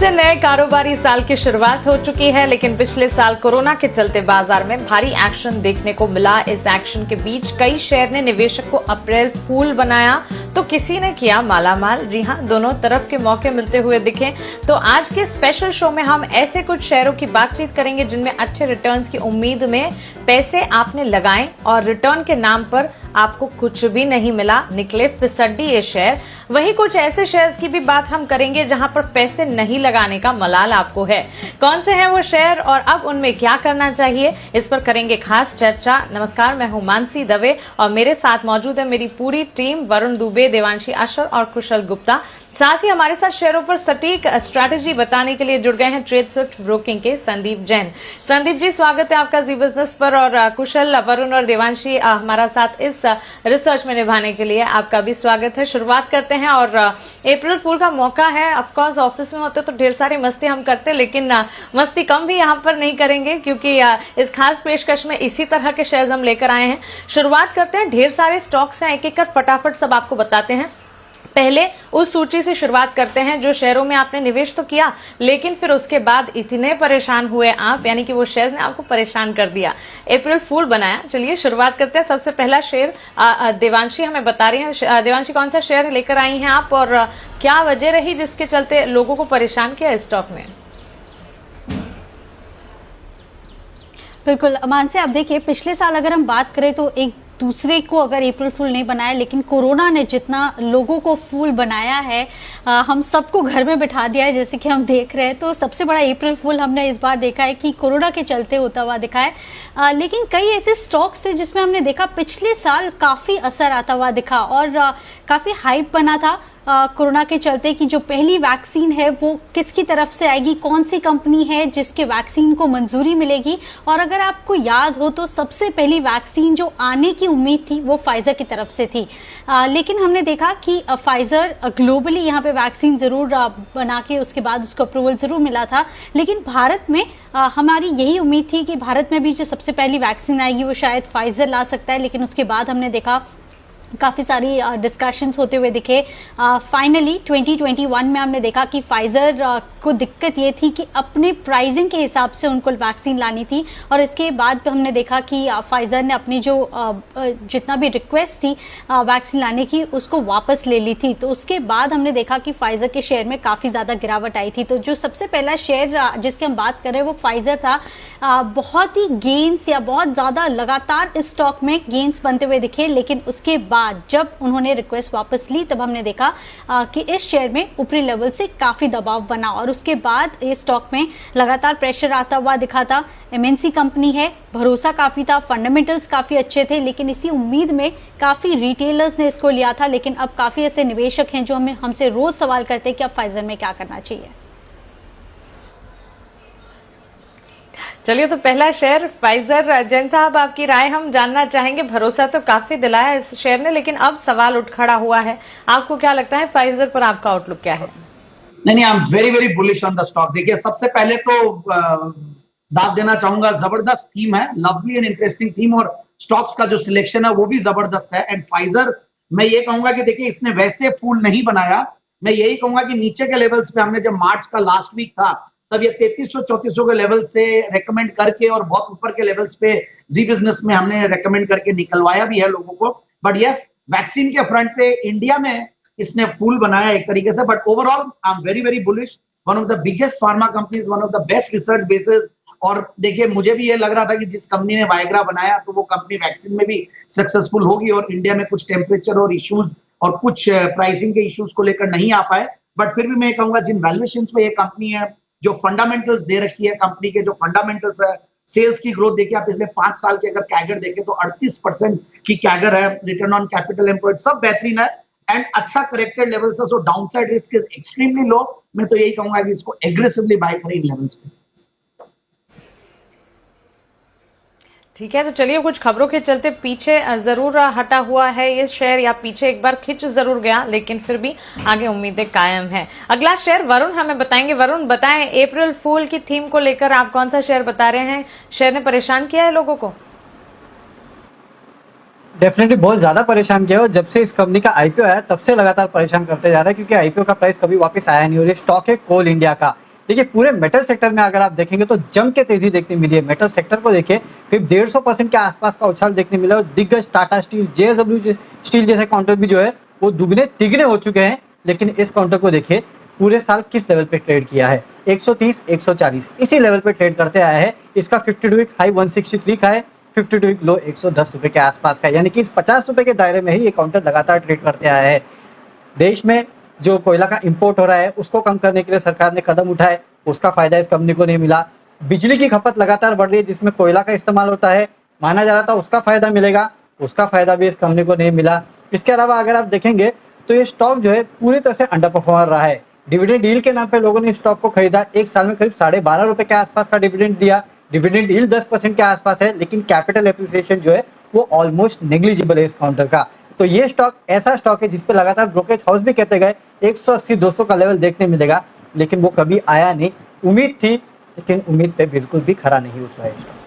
से नए कारोबारी साल की शुरुआत हो चुकी है, लेकिन पिछले साल कोरोना के चलते बाजार में भारी एक्शन देखने को मिला। इस एक्शन के बीच कई शेयर ने निवेशक को अप्रैल फूल बनाया तो किसी ने किया मालामाल। जी हां, दोनों तरफ के मौके मिलते हुए दिखे। तो आज के स्पेशल शो में हम ऐसे कुछ शेयरों की बातचीत करेंगे जिनमें अच्छे रिटर्न्स की उम्मीद में पैसे आपने लगाए और रिटर्न के नाम पर आपको कुछ भी नहीं मिला, निकले फिसड्डी ये शेयर। वहीं कुछ ऐसे शेयर्स की भी बात हम करेंगे जहां पर पैसे नहीं लगाने का मलाल आपको है। कौन से हैं वो शेयर और अब उनमें क्या करना चाहिए, इस पर करेंगे खास चर्चा। नमस्कार, मैं हूं मानसी दवे और मेरे साथ मौजूद है मेरी पूरी टीम, वरुण दुबे, देवांशी आशर और कुशल गुप्ता। साथ ही हमारे साथ शेयरों पर सटीक स्ट्रैटेजी बताने के लिए जुड़ गए हैं ट्रेड स्विफ्ट ब्रोकिंग के संदीप जैन। संदीप जी, स्वागत है आपका जी बिजनेस पर। और कुशल, वरुण और देवांशी हमारा साथ इस रिसर्च में निभाने के लिए आपका भी स्वागत है। शुरुआत करते हैं और अप्रैल फूल का मौका है। ऑफकोर्स ऑफिस में होते तो ढेर सारी मस्ती हम करते, लेकिन मस्ती कम भी यहाँ पर नहीं करेंगे क्योंकि इस खास पेशकश में इसी तरह के शेयर्स हम लेकर आए हैं। शुरुआत करते हैं, ढेर सारे स्टॉक्स हैं, एक एक कर फटाफट सब आपको बताते हैं। पहले उस सूची से शुरुआत करते हैं जो शेयरों में आपने निवेश तो किया, लेकिन फिर उसके बाद इतने परेशान हुए आप, यानी कि वो शेयर्स ने आपको परेशान कर दिया, अप्रैल फूल बनाया। चलिए शुरुआत करते हैं। सबसे पहला शेयर देवांशी हमें बता रही हैं। देवांशी, कौन सा शेयर लेकर आई हैं आप और क्या वजह रही जिसके चलते लोगों को परेशान किया इस स्टॉक में? बिल्कुल मानसी, आप देखिए पिछले साल अगर हम बात करें तो एक दूसरे को अगर अप्रैल फूल नहीं बनाया, लेकिन कोरोना ने जितना लोगों को फूल बनाया है, हम सबको घर में बिठा दिया है जैसे कि हम देख रहे हैं। तो सबसे बड़ा अप्रैल फूल हमने इस बार देखा है कि कोरोना के चलते होता हुआ दिखा है। लेकिन कई ऐसे स्टॉक्स थे जिसमें हमने देखा पिछले साल काफ़ी असर आता हुआ दिखा और काफ़ी हाइप बना था कोरोना के चलते कि जो पहली वैक्सीन है वो किसकी तरफ से आएगी, कौन सी कंपनी है जिसके वैक्सीन को मंजूरी मिलेगी। और अगर आपको याद हो तो सबसे पहली वैक्सीन जो आने की उम्मीद थी वो फाइजर की तरफ से थी। लेकिन हमने देखा कि फाइजर ग्लोबली यहाँ पे वैक्सीन ज़रूर बना के उसके बाद उसको अप्रूवल ज़रूर मिला था, लेकिन भारत में हमारी यही उम्मीद थी कि भारत में भी जो सबसे पहली वैक्सीन आएगी वो शायद फाइजर ला सकता है। लेकिन उसके बाद हमने देखा काफ़ी सारी डिस्कशंस होते हुए दिखे। फाइनली 2021 में हमने देखा कि फाइजर को दिक्कत ये थी कि अपने प्राइसिंग के हिसाब से उनको वैक्सीन लानी थी और इसके बाद हमने देखा कि फाइजर ने अपनी जो जितना भी रिक्वेस्ट थी वैक्सीन लाने की उसको वापस ले ली थी। तो उसके बाद हमने देखा कि फाइजर के शेयर में काफ़ी ज़्यादा गिरावट आई थी। तो जो सबसे पहला शेयर जिसके हम बात कर रहे हैं वो फाइजर था। बहुत ही गेंस या बहुत ज़्यादा लगातार इस स्टॉक में गेंस बनते हुए दिखे, लेकिन उसके बाद जब उन्होंने रिक्वेस्ट वापस ली तब हमने देखा कि इस शेयर में ऊपरी लेवल से काफ़ी दबाव बना और उसके बाद इस स्टॉक में लगातार प्रेशर आता हुआ दिखा था। एमएनसी कंपनी है, भरोसा काफ़ी था, फंडामेंटल्स काफ़ी अच्छे थे, लेकिन इसी उम्मीद में काफ़ी रिटेलर्स ने इसको लिया था। लेकिन अब काफ़ी ऐसे निवेशक हैं जो हमसे रोज़ सवाल करते हैं कि अब फाइजर में क्या करना चाहिए। चलिए, तो पहला शेयर फाइजर। जैन साहब, आपकी राय हम जानना चाहेंगे। भरोसा तो काफी दिलाया इस शेयर ने, लेकिन अब सवाल उठ खड़ा हुआ है। आपको क्या लगता है फाइजर पर आपका आउटलुक क्या है? नहीं, I am very very bullish on the stock. देखिए, सबसे पहले तो दाद देना चाहूंगा, जबरदस्त थीम है, लवली एंड इंटरेस्टिंग थीम, और स्टॉक्स का जो सिलेक्शन है वो भी जबरदस्त है। एंड फाइजर, मैं ये कहूंगा कि देखिए इसने वैसे फूल नहीं बनाया। मैं यही कहूंगा कि नीचे के लेवल्स पे हमने जब मार्च का लास्ट वीक था तब ये 3300-3400 के लेवल से रेकमेंड करके और बहुत ऊपर के लेवल्स पे जी बिजनेस में हमने रेकमेंड करके निकलवाया भी है लोगों को। बट यस, वैक्सीन के फ्रंट पे इंडिया में इसने फूल बनाया एक तरीके से। But overall I am very very bullish. One of the biggest pharma companies, one of the best research basis. और देखिए, मुझे भी ये लग रहा था कि जिस कंपनी ने वायग्रा बनाया तो वो कंपनी वैक्सीन में भी सक्सेसफुल होगी और इंडिया में कुछ टेम्परेचर और इश्यूज और कुछ प्राइसिंग के इश्यूज को लेकर नहीं आ पाए। बट फिर भी मैं कहूंगा जिन वैल्यूएशंस पे ये कंपनी है, जो फंडामेंटल्स दे रखी है कंपनी के, जो फंडामेंटल्स है, सेल्स की ग्रोथ देखिए आप पिछले 5 साल के अगर कैगर देखें तो 38% की कैगर है, रिटर्न ऑन कैपिटल एम्प्लॉयड सब बेहतरीन है एंड अच्छा करेक्टेड लेवल्स है। So downside risk is extremely low. मैं तो यही कहूंगा कि इसको एग्रेसिवली बाय करें इन लेवल्स पे। ठीक है, तो चलिए, कुछ खबरों के चलते पीछे जरूर हटा हुआ है ये शेयर, या पीछे एक बार खिंच जरूर गया, लेकिन फिर भी आगे उम्मीदें कायम हैं। अगला शेयर वरुण हमें बताएंगे। वरुण, बताएं, अप्रैल फूल की थीम को लेकर आप कौन सा शेयर बता रहे हैं? शेयर ने परेशान किया है लोगों को? डेफिनेटली बहुत ज्यादा परेशान किया है। जब से इस कंपनी का आईपीओ आया तब से लगातार परेशान करते जा रहा है, क्योंकि आईपीओ का प्राइस कभी वापस आया नहीं। और ये स्टॉक है कोल इंडिया का, देखिए पूरे मेटल सेक्टर में अगर आप देखेंगे तो जम के तेजी देखने मिली है। मेटल सेक्टर को देखिए करीब 150% के आसपास का उछाल देखने मिला और दिग्गज टाटा स्टील, JSW स्टील जैसे काउंटर भी जो है वो दुगने तिगने हो चुके हैं। लेकिन इस काउंटर को देखिए पूरे साल किस लेवल पे ट्रेड किया है, 130, 140 इसी लेवल पे ट्रेड करते आया है। इसका 52 वीक हाई 163 का है, 52 वीक लो 110 रुपए के आसपास का है, यानी कि इस 50 रुपए के दायरे में ही ये काउंटर लगातार ट्रेड करते आया है। देश में जो कोयला का इंपोर्ट हो रहा है उसको कम करने के लिए सरकार ने कदम उठाए, उसका फायदा इस कंपनी को नहीं मिला। बिजली की खपत लगातार बढ़ रही है जिसमें कोयला का इस्तेमाल होता है, माना जा रहा था उसका फायदा मिलेगा, उसका फायदा भी इस कंपनी को नहीं मिला। इसके अलावा अगर आप देखेंगे तो ये स्टॉक जो है पूरी तरह से अंडर परफॉर्मर रहा है। डिविडेंड यील्ड के नाम पे लोगों ने इस स्टॉक को खरीदा, एक साल में करीब 12.5 रुपए के आसपास का डिविडेंड दिया। डिविडेंड यील्ड 10% के आसपास है, लेकिन कैपिटल एप्रिसिएशन जो है वो ऑलमोस्ट नेग्लिजिबल है इस काउंटर का। तो ये स्टॉक ऐसा स्टॉक है जिसपे लगातार ब्रोकरेज हाउस भी कहते गए 180-200 का लेवल देखने मिलेगा, लेकिन वो कभी आया नहीं। उम्मीद थी लेकिन उम्मीद पे बिल्कुल भी खरा नहीं उतरा है स्टॉक।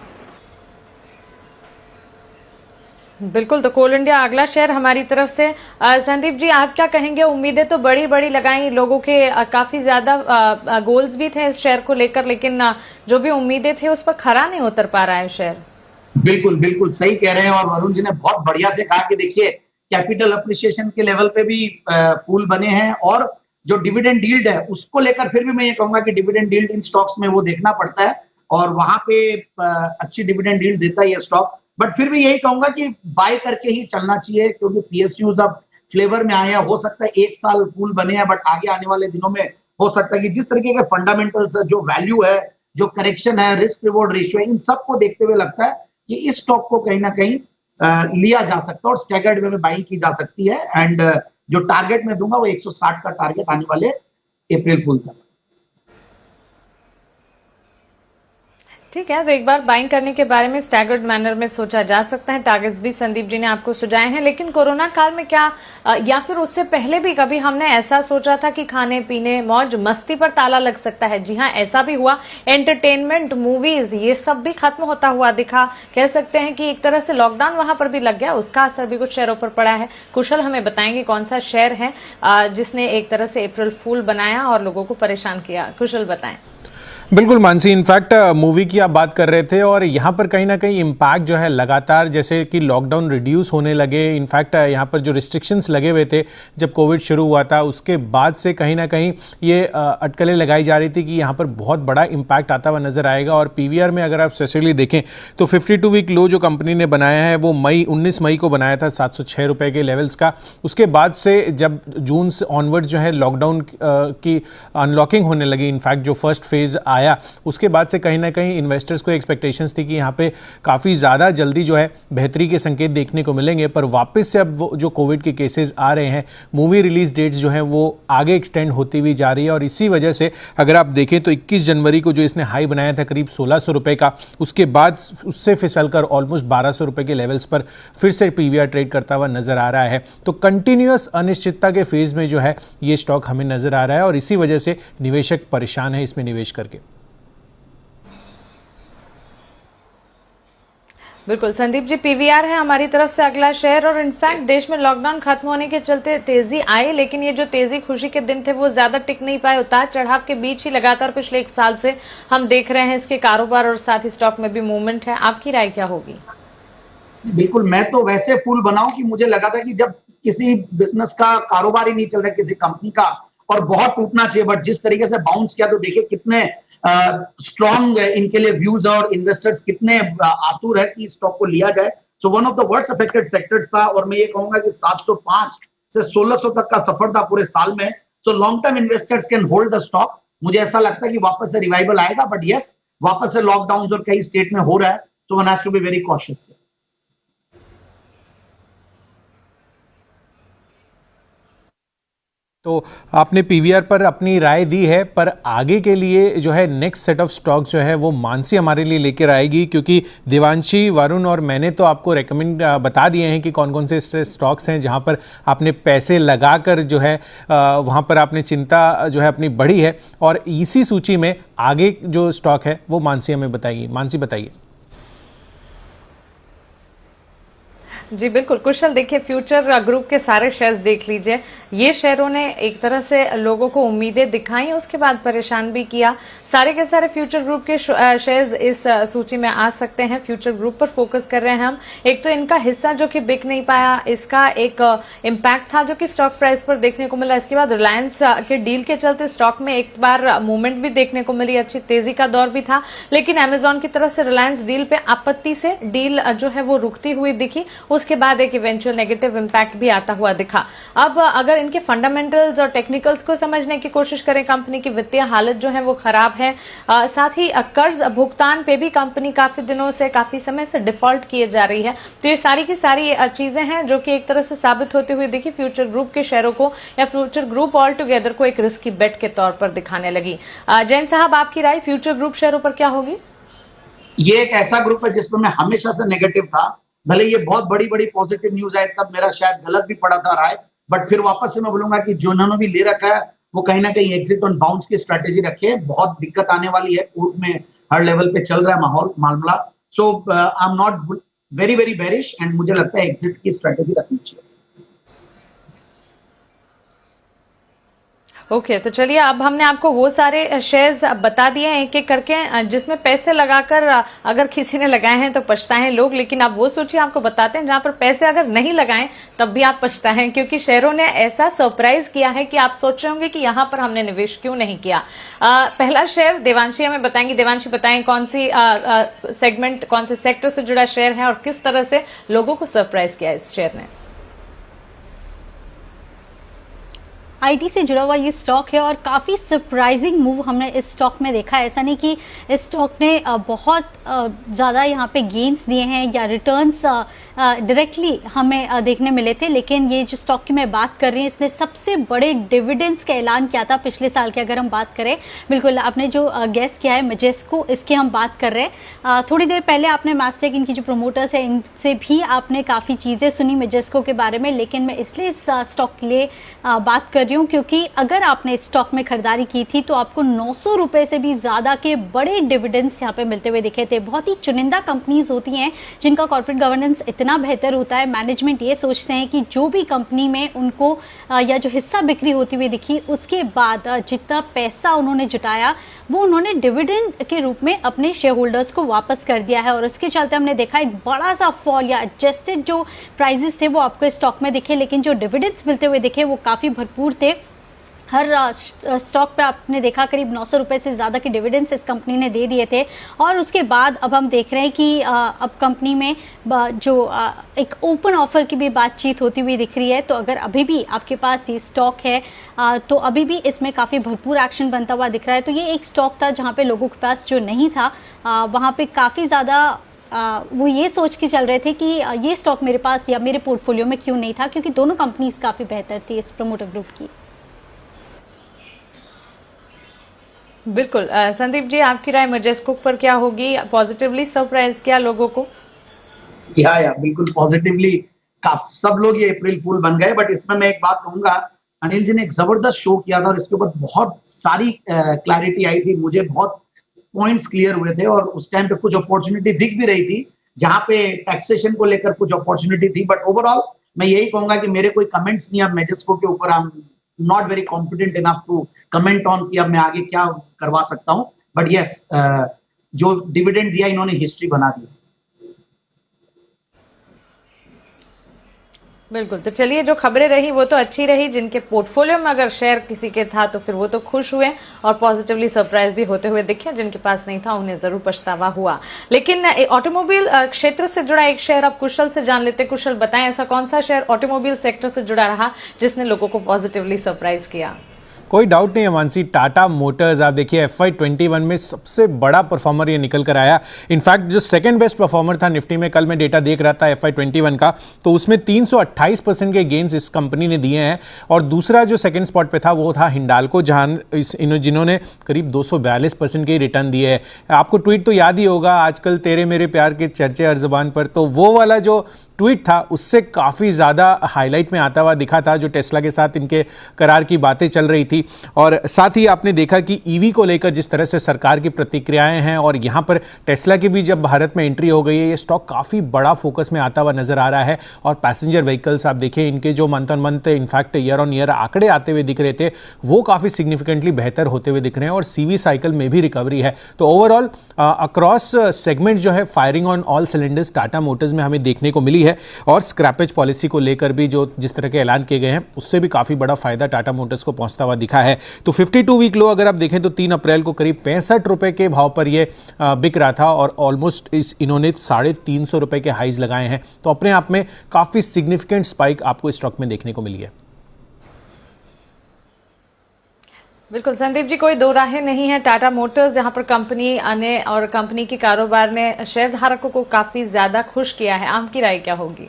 बिल्कुल, तो कोल इंडिया अगला शेयर हमारी तरफ से। संदीप जी, आप क्या कहेंगे? उम्मीदें तो बड़ी बड़ी लगाई लोगों के, काफी ज्यादा गोल्स भी थे इस शेयर को लेकर, लेकिन जो भी उम्मीदें थे उस पर खरा नहीं उतर पा रहा है शेयर। बिल्कुल बिल्कुल सही कह रहे हैं और वरुण जी ने बहुत बढ़िया से कहा कि देखिए कैपिटल अप्रिसिएशन के लेवल पे भी फूल बने हैं और जो डिविडेंड यील्ड है उसको लेकर फिर भी मैं ये कहूंगा कि डिविडेंड यील्ड इन स्टॉक्स में वो देखना पड़ता है और वहां पे अच्छी डिविडेंड यील्ड देता है ये स्टॉक। बट फिर भी यही कहूंगा कि बाय करके ही चलना चाहिए क्योंकि PSUs अब फ्लेवर में आए हैं। हो सकता है एक साल फूल बने हैं बट आगे आने वाले दिनों में हो सकता है कि जिस तरीके के फंडामेंटल्स है, जो वैल्यू है, जो करेक्शन है, रिस्क रिवॉर्ड रेशियो है, इन सबको देखते हुए लगता है कि इस स्टॉक को कहीं ना कहीं लिया जा सकता है और स्टैगर्ड वे में बाइंग की जा सकती है। एंड जो टारगेट मैं दूंगा वो 160 का टारगेट आने वाले अप्रैल फूल तक। ठीक है, तो एक बार बाइंग करने के बारे में स्टैगर्ड मैनर में सोचा जा सकता है। टारगेट्स भी संदीप जी ने आपको सुझाए हैं, लेकिन कोरोना काल में क्या या फिर उससे पहले भी कभी हमने ऐसा सोचा था कि खाने पीने मौज मस्ती पर ताला लग सकता है? जी हाँ, ऐसा भी हुआ। एंटरटेनमेंट, मूवीज, ये सब भी खत्म होता हुआ दिखा। कह सकते हैं कि एक तरह से लॉकडाउन वहां पर भी लग गया, उसका असर भी कुछ शेयरों पर पड़ा है। कुशल हमें बताएंगे कौन सा शेयर है जिसने एक तरह से अप्रैल फूल बनाया और लोगों को परेशान किया। कुशल बताएं। बिल्कुल मानसी, इनफैक्ट मूवी की आप बात कर रहे थे और यहाँ पर कहीं ना कहीं इम्पैक्ट जो है लगातार, जैसे कि लॉकडाउन रिड्यूस होने लगे, इनफैक्ट यहाँ पर जो रिस्ट्रिक्शंस लगे हुए थे जब कोविड शुरू हुआ था उसके बाद से कहीं ना कहीं ये अटकलें लगाई जा रही थी कि यहाँ पर बहुत बड़ा इम्पैक्ट आता हुआ नजर आएगा। और PVR में अगर आप स्पेशली देखें तो 52 वीक लो जो कंपनी ने बनाया है वो 19 मई को बनाया था 706 रुपये के लेवल्स का। उसके बाद से जब जून से ऑनवर्ड जो है लॉकडाउन की अनलॉकिंग होने लगी, इनफैक्ट जो फर्स्ट फेज आया उसके बाद से कहीं ना कहीं इन्वेस्टर्स को एक्सपेक्टेशंस थी कि यहाँ पे काफ़ी ज़्यादा जल्दी जो है बेहतरी के संकेत देखने को मिलेंगे। पर वापस से अब वो जो कोविड के केसेस आ रहे हैं, मूवी रिलीज डेट्स जो हैं वो आगे एक्सटेंड होती हुई जा रही है और इसी वजह से अगर आप देखें तो 21 जनवरी को जो इसने हाई बनाया था करीब 1600 रुपये का, उसके बाद उससे फिसल कर ऑलमोस्ट 1200 रुपये के लेवल्स पर फिर से PVR ट्रेड करता हुआ नजर आ रहा है। तो कंटिन्यूअस अनिश्चितता के फेज में जो है ये स्टॉक हमें नजर आ रहा है और इसी वजह से निवेशक परेशान है इसमें निवेश करके। बिल्कुल संदीप जी, PVR है हमारी तरफ से अगला शेयर और इनफैक्ट देश में लॉकडाउन खत्म होने के चलते तेजी आई, लेकिन ये जो तेजी खुशी के दिन थे वो ज्यादा टिक नहीं पाए। उतार चढ़ाव के बीच ही लगातार पिछले एक साल से हम देख रहे हैं इसके कारोबार और साथ ही स्टॉक में भी मूवमेंट है। आपकी राय क्या होगी? बिल्कुल, मैं तो वैसे फूल बनाऊं कि मुझे लगा था कि जब किसी बिजनेस का कारोबार ही नहीं चल रहा किसी कंपनी का और बहुत टूटना चाहिए, बट जिस तरीके से बाउंस किया तो देखिए कितने स्ट्रॉन्ग इनके लिए व्यूज और इन्वेस्टर्स कितने आतुर है कि स्टॉक को लिया जाए। So one of the worst affected sectors था और मैं ये कहूंगा कि 705 से 1600 तक का सफर था पूरे साल में। So long term investors can hold the stock. मुझे ऐसा लगता है कि वापस से रिवाइवल आएगा, बट यस, वापस से लॉकडाउन और कई स्टेट में हो रहा है, so one has to be very cautious. तो आपने PVR पर अपनी राय दी है, पर आगे के लिए जो है नेक्स्ट सेट ऑफ स्टॉक जो है वो मानसी हमारे लिए लेकर आएगी, क्योंकि देवांशी, वरुण और मैंने तो आपको रेकमेंड बता दिए हैं कि कौन कौन से स्टॉक्स हैं जहां पर आपने पैसे लगाकर जो है वहां पर आपने चिंता जो है अपनी बढ़ी है। और इसी सूची में आगे जो स्टॉक है वो मानसी हमें बताइए। मानसी बताइए। जी बिल्कुल कुशल, देखिए फ्यूचर ग्रुप के सारे शेयर्स देख लीजिए, ये शेयरों ने एक तरह से लोगों को उम्मीदें दिखाई, उसके बाद परेशान भी किया। सारे के सारे फ्यूचर ग्रुप के शेयर्स इस सूची में आ सकते हैं। फ्यूचर ग्रुप पर फोकस कर रहे हैं हम। एक तो इनका हिस्सा जो कि बिक नहीं पाया, इसका एक इम्पैक्ट था जो कि स्टॉक प्राइस पर देखने को मिला। इसके बाद रिलायंस के डील के चलते स्टॉक में एक बार मूवमेंट भी देखने को मिली, अच्छी तेजी का दौर भी था, लेकिन अमेजॉन की तरफ से रिलायंस डील पे आपत्ति से डील जो है वो रुकती हुई दिखी। उसके बाद एक इवेंचुअल नेगेटिव इम्पैक्ट भी आता हुआ दिखा। अब अगर इनके फंडामेंटल्स और टेक्निकल्स को समझने की कोशिश करें, कंपनी की वित्तीय हालत जो है वो खराब है, साथ ही कर्ज भुगतान पे भी कंपनी काफी दिनों से, काफी समय से डिफॉल्ट किए जा रही है। तो ये सारी की सारी चीजें हैं जो कि एक तरह से साबित होती हुई देखी फ्यूचर ग्रुप के शेयरों को या फ्यूचर ग्रुप ऑल टुगेदर को एक रिस्की बेट के तौर पर दिखाने लगी। जैन साहब, आपकी राय फ्यूचर ग्रुप शेयरों पर क्या होगी? ये एक ऐसा ग्रुप है जिसमें मैं हमेशा से नेगेटिव था, भले ये बहुत बड़ी बड़ी पॉजिटिव न्यूज आए तब मेरा शायद गलत भी पड़ा था राय, बट फिर वापस से मैं बोलूंगा कि जो उन्होंने भी ले रखा है वो कहीं ना कहीं एग्जिट ऑन बाउंस की स्ट्रेटेजी रखे। बहुत दिक्कत आने वाली है, कोर्ट में हर लेवल पे चल रहा है मामला। So I am not very very bearish and मुझे लगता है एग्जिट की स्ट्रेटेजी रखनी चाहिए। ओके, तो चलिए अब हमने आपको वो सारे शेयर्स बता दिए हैं एक एक करके जिसमें पैसे लगाकर अगर किसी ने लगाए हैं तो पछताएं लोग, लेकिन आप वो सोचिए, आपको बताते हैं जहां पर पैसे अगर नहीं लगाएं तब भी आप पछताएं, क्योंकि शेयरों ने ऐसा सरप्राइज किया है कि आप सोच रहे होंगे कि यहां पर हमने निवेश क्यों नहीं किया। पहला शेयर देवांशी हमें बताएंगी। देवांशी, बताएं कौन सी सेगमेंट, कौन से सेक्टर से जुड़ा शेयर है और किस तरह से लोगों को सरप्राइज किया इस शेयर ने? आईटी से जुड़ा हुआ ये स्टॉक है और काफ़ी सरप्राइजिंग मूव हमने इस स्टॉक में देखा है। ऐसा नहीं कि इस स्टॉक ने बहुत ज़्यादा यहाँ पे गेन्स दिए हैं या रिटर्न्स डायरेक्टली हमें देखने मिले थे, लेकिन ये जो स्टॉक की मैं बात कर रही हूँ इसने सबसे बड़े डिविडेंड्स का ऐलान किया था पिछले साल के। अगर हम बात करें, बिल्कुल आपने जो गेस किया है मैजेस्को, इसकी हम बात कर रहे हैं। थोड़ी देर पहले आपने मास्टेक, इनकी जो प्रमोटर्स है, इनसे भी आपने काफ़ी चीज़ें सुनी मैजेस्को के बारे में, लेकिन मैं इसलिए इस स्टॉक के लिए बात कर रही हूँ क्योंकि अगर आपने इस स्टॉक में खरीदारी की थी तो आपको 900 रुपए से भी ज़्यादा के बड़े डिविडेंड्स यहाँ पे मिलते हुए दिखे थे। बहुत ही चुनिंदा कंपनीज होती हैं जिनका कॉर्पोरेट गवर्नेंस इतना बेहतर होता है, मैनेजमेंट ये सोचते हैं कि जो भी कंपनी में उनको या जो हिस्सा बिक्री होती हुई दिखी उसके बाद जितना पैसा उन्होंने जुटाया वो उन्होंने डिविडेंड के रूप में अपने शेयर होल्डर्स को वापस कर दिया है। और उसके चलते हमने देखा एक बड़ा सा फॉल या एडजस्टेड जो प्राइजेस थे वो आपको स्टॉक में दिखे, लेकिन जो डिविडेंड्स मिलते हुए दिखे वो काफ़ी भरपूर थे। हर स्टॉक पे आपने देखा करीब 900 रुपए से ज़्यादा के डिविडेंड्स इस कंपनी ने दे दिए थे। और उसके बाद अब हम देख रहे हैं कि अब कंपनी में जो एक ओपन ऑफर की भी बातचीत होती हुई दिख रही है। तो अगर अभी भी आपके पास ये स्टॉक है तो अभी भी इसमें काफ़ी भरपूर एक्शन बनता हुआ दिख रहा है। तो ये एक स्टॉक था जहाँ पे लोगों के पास जो नहीं था वहाँ पे काफ़ी ज़्यादा वो ये सोच के चल रहे थे कि ये स्टॉक मेरे पास या मेरे पोर्टफोलियो में क्यों नहीं था, क्योंकि दोनों कंपनीज काफ़ी बेहतर थी इस प्रमोटर ग्रुप की। बिल्कुल संदीप जी, आपकी राय मैजेस्को पर क्या होगी? पॉजिटिवली सरप्राइज किया लोगों को? या बिल्कुल पॉजिटिवली सब लोग ये अप्रैल फूल बन गए। बट इसमें मैं एक बात कहूंगा, अनिल जी ने एक जबरदस्त शो किया था और इसके ऊपर बहुत सारी क्लैरिटी आई थी, मुझे बहुत पॉइंट्स क्लियर हुए थे और उस टाइम पे कुछ अपॉर्चुनिटी दिख भी रही थी जहां पे टैक्सेशन को लेकर कुछ अपॉर्चुनिटी थी। बट ओवरऑल मैं यही कहूंगा कि मेरे कोई कमेंट्स नहीं अब मैजेस्को के ऊपर, I am not very competent enough to comment on कि अब मैं आगे क्या करवा सकता हूं। बट यस, जो डिविडेंड दिया इन्होंने हिस्ट्री बना दी। बिल्कुल, तो चलिए जो खबरें रही वो तो अच्छी रही। जिनके पोर्टफोलियो में अगर शेयर किसी के था तो फिर वो तो खुश हुए और पॉजिटिवली सरप्राइज भी होते हुए दिखे। जिनके पास नहीं था उन्हें जरूर पछतावा हुआ। लेकिन ऑटोमोबाइल क्षेत्र से जुड़ा एक शेयर अब कुशल से जान लेते। कुशल, बताएं ऐसा कौन सा शेयर ऑटोमोबाइल सेक्टर से जुड़ा रहा जिसने लोगों को पॉजिटिवली सरप्राइज किया? कोई डाउट नहीं है मानसी, टाटा मोटर्स आप देखिए FY21 में सबसे बड़ा परफॉर्मर ये निकल कर आया। इनफैक्ट जो सेकंड बेस्ट परफॉर्मर था निफ्टी में, कल मैं डेटा देख रहा था FY21 का, तो उसमें 328% के गेंस इस कंपनी ने दिए हैं। और दूसरा जो सेकंड स्पॉट पे था वो था हिंडाल्को, जहां जिन्होंने करीब 242% के रिटर्न दिए हैं। आपको ट्वीट तो याद ही होगा, आजकल तेरे मेरे प्यार के चर्चे हर जुबान पर, तो वो वाला जो ट्वीट था उससे काफ़ी ज़्यादा हाईलाइट में आता हुआ दिखा था, जो टेस्ला के साथ इनके करार की बातें चल रही थी। और साथ ही आपने देखा कि ईवी को लेकर जिस तरह से सरकार की प्रतिक्रियाएं हैं, और यहाँ पर टेस्ला की भी जब भारत में एंट्री हो गई है, ये स्टॉक काफ़ी बड़ा फोकस में आता हुआ नजर आ रहा है। और पैसेंजर व्हीकल्स आप देखिए, इनके जो month on month in fact year on year आंकड़े आते हुए दिख रहे थे, वो काफ़ी सिग्निफिकेंटली बेहतर होते हुए दिख रहे हैं, और सीवी साइकिल में भी रिकवरी है। तो ओवरऑल अक्रॉस सेगमेंट जो है firing on all cylinders Tata Motors में हमें देखने को मिली है। और स्क्रैपेज पॉलिसी को लेकर भी जो जिस तरह के ऐलान किए गए हैं, उससे भी काफ़ी बड़ा फायदा टाटा मोटर्स को पहुंचता हुआ दिखा है। तो 52 वीक लो अगर आप देखें तो 3 अप्रैल को करीब 65 रुपए के भाव पर ये बिक रहा था, और ऑलमोस्ट इन्होंने 350 रुपए के हाइज लगाए हैं। तो अपने आप में काफ़ी सिग्निफिकेंट स्पाइक आपको स्टॉक में देखने को मिली है। बिल्कुल संदीप जी, कोई दो राहें नहीं है। टाटा मोटर्स यहाँ पर कंपनी आने और कंपनी के कारोबार ने शेयर धारकों को काफी ज्यादा खुश किया है। आपकी राय क्या होगी?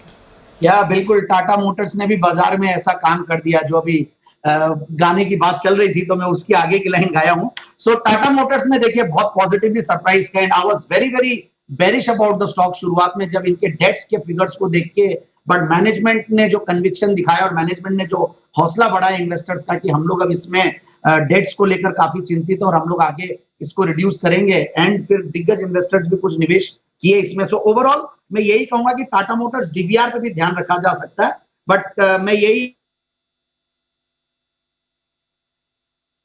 या बिल्कुल, टाटा मोटर्स ने भी बाजार में ऐसा काम कर दिया। जो अभी गाने की बात चल रही थी तो मैं उसकी आगे की लाइन गाया हूं। सो टाटा मोटर्स ने देखिए बहुत पॉजिटिवली सरप्राइज किया, and I was very very bearish about the stock शुरुआत में जब इनके डेट्स के फिगर्स को देख के, बट मैनेजमेंट ने जो कन्विक्शन दिखाया और मैनेजमेंट ने जो हौसला बढ़ाया इन्वेस्टर्स का कि हम लोग अब इसमें डेट्स को लेकर काफी चिंतित और हम लोग आगे इसको रिड्यूस करेंगे, एंड फिर दिग्गज इन्वेस्टर्स भी कुछ निवेश किए इसमें। सो ओवरऑल मैं यही कहूंगा कि टाटा मोटर्स डीबीआर पे भी ध्यान रखा जा सकता है, बट मैं यही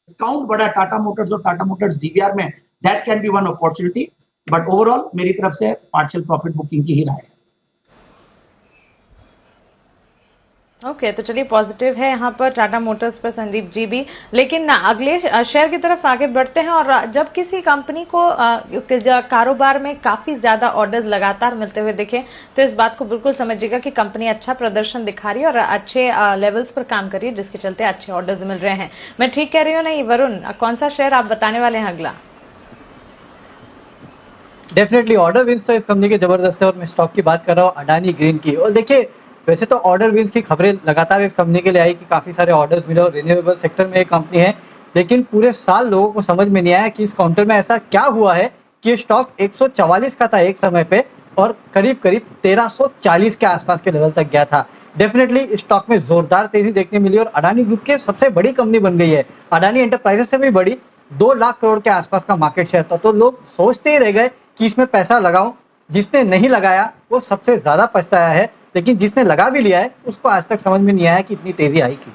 डिस्काउंट बढ़ा टाटा मोटर्स और टाटा मोटर्स डीबीआर में, that can be one opportunity, but overall मेरी तरफ से पार्शियल प्रॉफिट बुकिंग की ही राय है। ओके, तो चलिए पॉजिटिव है यहाँ पर टाटा मोटर्स पर संदीप जी भी। लेकिन अगले शेयर की तरफ आगे बढ़ते हैं। और जब किसी कंपनी को कारोबार में काफी ज्यादा ऑर्डर्स लगातार मिलते हुए दिखे, तो इस बात को बिल्कुल समझिएगा कि कंपनी अच्छा प्रदर्शन दिखा रही है और अच्छे लेवल्स पर काम कर रही है, जिसके चलते अच्छे ऑर्डर्स मिल रहे हैं। मैं ठीक कह रही हूँ नहीं वरुण? कौन सा शेयर आप बताने वाले हैं अगला? डेफिनेटली ऑर्डर विंस तो इस कंपनी के जबरदस्त है, और मैं स्टॉक की बात कर रहा हूँ अडानी ग्रीन की। और देखिए, वैसे तो ऑर्डर विंस की खबरें लगातार इस कंपनी के लिए आई कि काफ़ी सारे ऑर्डर्स मिले और रिन्यूएबल सेक्टर में एक कंपनी है, लेकिन पूरे साल लोगों को समझ में नहीं आया कि इस काउंटर में ऐसा क्या हुआ है कि ये स्टॉक 144 का था एक समय पे, और करीब करीब 1340 के आसपास के लेवल तक गया था। डेफिनेटली स्टॉक में जोरदार तेजी देखने मिली, और अडानी ग्रुप की सबसे बड़ी कंपनी बन गई है। अडानी एंटरप्राइजेस से भी बड़ी, 2 लाख करोड़ के आसपास का मार्केट शेयर था। तो लोग सोचते ही रह गए कि इसमें पैसा लगाऊं। जिसने नहीं लगाया वो सबसे ज्यादा पछताया है, लेकिन जिसने लगा भी लिया है उसको आज तक समझ में नहीं आया कि इतनी तेजी आई क्यों।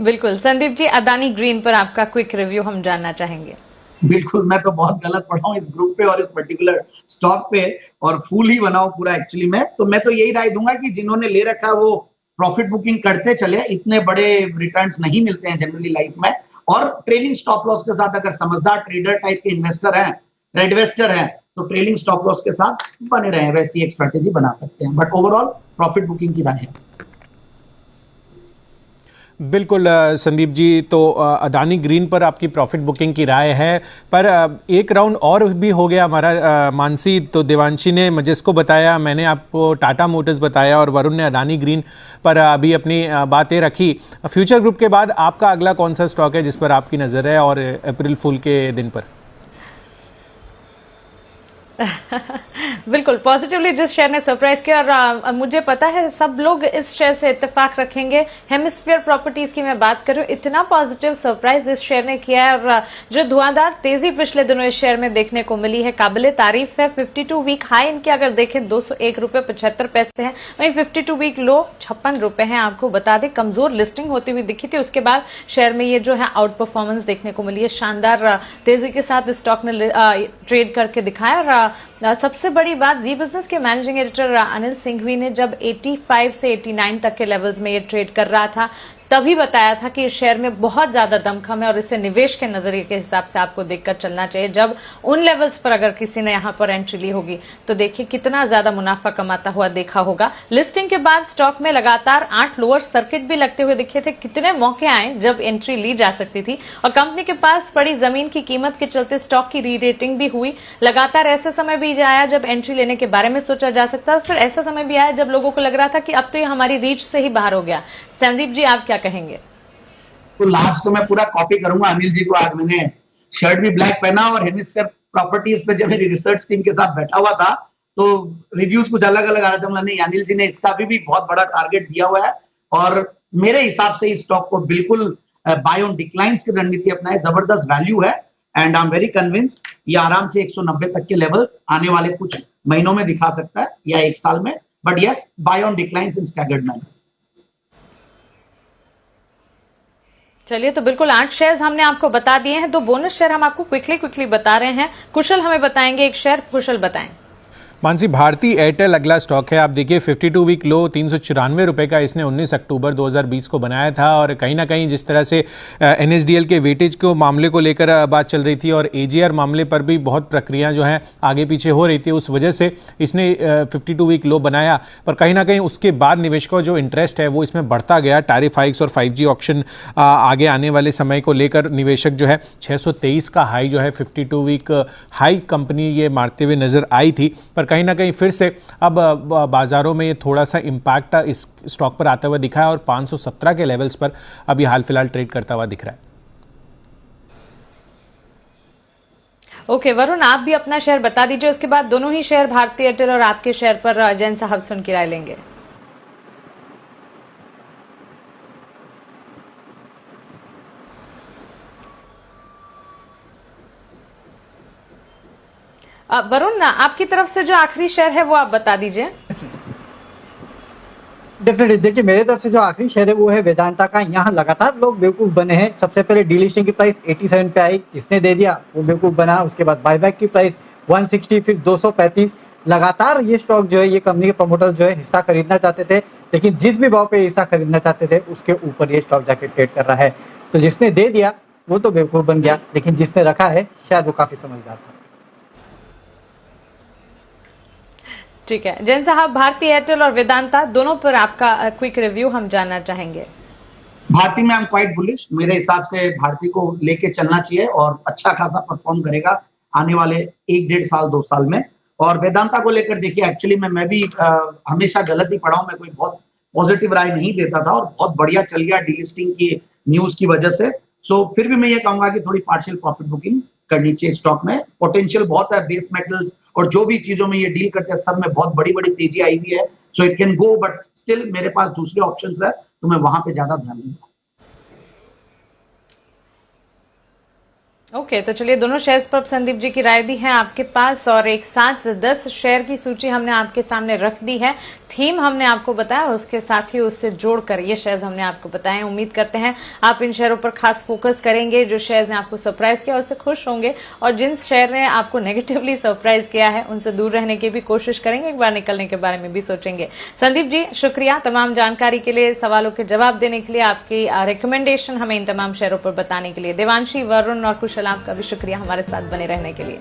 बिल्कुल संदीप जी, अडानी ग्रीन पर आपका क्विक रिव्यू हम जानना चाहेंगे। बिल्कुल, मैं तो बहुत गलत पढ़ा हूँ इस ग्रुप पे और इस पर्टिकुलर स्टॉक पे, और फूल ही बनाऊं पूरा एक्चुअली में। तो मैं तो यही राय दूंगा कि जिन्होंने ले रखा वो प्रॉफिट बुकिंग करते चले। इतने बड़े रिटर्न्स नहीं मिलते हैं जनरली लाइफ में, और ट्रेलिंग स्टॉप लॉस के साथ अगर समझदार ट्रेडर टाइप के इन्वेस्टर हैं तो ट्रेलिंग स्टॉप लॉस के साथ बने रहे, वैसी एक स्ट्रेटेजी बना सकते हैं। बट ओवरऑल प्रॉफिट बुकिंग की राय है। बिल्कुल संदीप जी, तो अडानी ग्रीन पर आपकी प्रॉफिट बुकिंग की राय है, पर एक राउंड और भी हो गया हमारा मानसी। तो देवांशी ने मजेस्को बताया, मैंने आपको टाटा मोटर्स बताया, और वरुण ने अडानी ग्रीन पर अभी अपनी बातें रखी। फ्यूचर ग्रुप के बाद आपका अगला कौन सा स्टॉक है जिस पर आपकी नज़र है, और अप्रैल फूल के दिन पर? बिल्कुल पॉजिटिवली जिस शेयर ने सरप्राइज किया, और मुझे पता है सब लोग इस शेयर से इत्तेफाक रखेंगे। हेमिस्फीयर प्रॉपर्टीज की मैं बात करूं, इतना पॉजिटिव सरप्राइज इस शेयर ने किया है, और जो धुआंधार तेजी पिछले दिनों इस शेयर में देखने को मिली है काबिले तारीफ है। 52 वीक हाई इनके अगर देखें 201 रुपए 75 पैसे हैं, वहीं 52 वीक लो 56 रुपए हैं। आपको बता दें कमजोर लिस्टिंग होती हुई दिखी थी, उसके बाद शेयर में ये जो है आउट परफॉर्मेंस देखने को मिली है। शानदार तेजी के साथ स्टॉक ने ट्रेड करके दिखाया। और सबसे बड़ी बात, जी बिजनेस के मैनेजिंग एडिटर अनिल सिंघवी ने जब 85 से 89 तक के लेवल्स में ये ट्रेड कर रहा था, तभी बताया था कि इस शेयर में बहुत ज्यादा दमखम है और इसे निवेश के नजरिए के हिसाब से आपको देखकर चलना चाहिए। जब उन लेवल्स पर अगर किसी ने यहां पर एंट्री ली होगी तो देखिए कितना ज्यादा मुनाफा कमाता हुआ देखा होगा। लिस्टिंग के बाद स्टॉक में लगातार 8 लोअर सर्किट भी लगते हुए दिखे थे। कितने मौके आए जब एंट्री ली जा सकती थी, और कंपनी के पास पड़ी जमीन की कीमत के चलते स्टॉक की री रेटिंग भी हुई। लगातार ऐसा समय भी आया जब एंट्री लेने के बारे में सोचा जा सकता, और फिर ऐसा समय भी आया जब लोगों को लग रहा था कि अब तो ये हमारी रीच से ही बाहर हो गया। संदीप जी, आप क्या कहेंगे? तो लास्ट तो मैं पूरा कॉपी करूंगा अनिल जी को। आज मैंने शर्ट भी ब्लैक पहना और हेमिस्फीयर प्रॉपर्टीज पे जब मेरी रिसर्च टीम के साथ बैठा हुआ था तो रिव्यूज कुछ अलग अलग आ रहे थे। मतलब नहीं, अनिल जी ने इसका भी बहुत बड़ा टारगेट दिया हुआ है और मेरे हिसाब से इस स्टॉक को बिल्कुल बाय ऑन डिक्लाइंस की रणनीति अपनाए, जबरदस्त वैल्यू है and I am very convinced ये आराम से 190 तक के लेवल्स आने वाले कुछ महीनों में दिखा सकता है या एक साल में, but yes, by on declines in staggered manner. चलिए, तो बिल्कुल 8 शेयर्स हमने आपको बता दिए हैं। 2 बोनस शेयर हम आपको क्विकली बता रहे हैं। कुशल हमें बताएंगे एक शेयर। कुशल बताएं। मानसी, भारती एयरटेल अगला स्टॉक है। आप देखिए 52 वीक लो 394 रुपए का इसने 19 अक्टूबर 2020 को बनाया था और कहीं ना कहीं जिस तरह से एनएसडीएल के वेटेज को मामले को लेकर बात चल रही थी और एजीआर मामले पर भी बहुत प्रक्रिया जो है आगे पीछे हो रही थी, उस वजह से इसने 52 वीक लो बनाया। पर कहीं ना कहीं उसके बाद निवेशकों का जो इंटरेस्ट है वो इसमें बढ़ता गया। टैरिफ हाइक्स और 5G ऑक्शन आगे आने वाले समय को लेकर निवेशक जो है 623 का हाई जो है 52 वीक हाई कंपनी ये मारते हुए नजर आई थी। पर कहीं ना कहीं फिर से अब बाजारों में ये थोड़ा सा इम्पैक्ट इस स्टॉक पर आता हुआ दिखा है और 517 के लेवल्स पर अभी हाल फिलहाल ट्रेड करता हुआ दिख रहा है। ओके वरुण, आप भी अपना शेयर बता दीजिए, उसके बाद दोनों ही शेयर भारती एयरटेल और आपके शेयर पर जैन साहब से उनकी राय लेंगे। वरुण, आपकी तरफ से जो आखिरी शेयर है वो आप बता दीजिए। डेफिनेटली देखिए, मेरे तरफ से जो आखिरी शेयर है वो है वेदांता का। यहाँ लगातार लोग बेवकूफ बने हैं। सबसे पहले डीलिस्टिंग की प्राइस 87 पे आई, जिसने दे दिया वो बेवकूफ बना। उसके बाद बायबैक की प्राइस 160, फिर 235। लगातार ये स्टॉक जो है, ये कंपनी के प्रमोटर जो है हिस्सा खरीदना चाहते थे, लेकिन जिस भी भाव पे हिस्सा खरीदना चाहते थे उसके ऊपर ये स्टॉक जाके ट्रेड कर रहा है। तो जिसने दे दिया वो तो बेवकूफ बन गया, लेकिन जिसने रखा है शायद वो काफी समझदार था। ठीक है जैन साहब, भारती एयरटेल और वेदांता दोनों पर आपका क्विक रिव्यू हम जानना चाहेंगे। भारती में आई एम क्वाइट बुलिश। मेरे हिसाब से भारती को लेके चलना चाहिए और अच्छा खासा परफॉर्म करेगा आने वाले 1-1.5 साल 2 साल में। और वेदांता को लेकर देखिए, एक्चुअली मैं भी हमेशा गलत ही पढ़ा हूं। मैं कोई बहुत पॉजिटिव राय नहीं देता था और बहुत बढ़िया चल गया डीलिस्टिंग की न्यूज की वजह से। सो फिर भी मैं ये कहूंगा कि थोड़ी पार्शियल प्रॉफिट बुकिंग करनी चाहिए। स्टॉक में पोटेंशियल बहुत है, बेस मेटल्स और जो भी चीजों में ये डील करते हैं सब में बहुत बड़ी बड़ी तेजी आई हुई है। So it can go, but still मेरे पास दूसरे ऑप्शंस है तो मैं वहां पे ज्यादा ध्यान दूंगा। ओके तो चलिए, दोनों शेयर्स पर संदीप जी की राय भी है आपके पास और एक साथ 10 शेयर की सूची हमने आपके सामने रख दी है। थीम हमने आपको बताया, उसके साथ ही उससे जोड़कर ये शेयर्स हमने आपको बताए। उम्मीद करते हैं आप इन शेयरों पर खास फोकस करेंगे। जो शेयर्स ने आपको सरप्राइज किया उससे खुश होंगे और जिन शेयर ने आपको नेगेटिवली सरप्राइज किया है उनसे दूर रहने की भी कोशिश करेंगे, एक बार निकलने के बारे में भी सोचेंगे। संदीप जी शुक्रिया तमाम जानकारी के लिए, सवालों के जवाब देने के लिए, आपकी रिकमेंडेशन हमें इन तमाम शेयरों पर बताने के लिए। देवांशी, वरुण और कुशल, आपका भी शुक्रिया हमारे साथ बने रहने के लिए।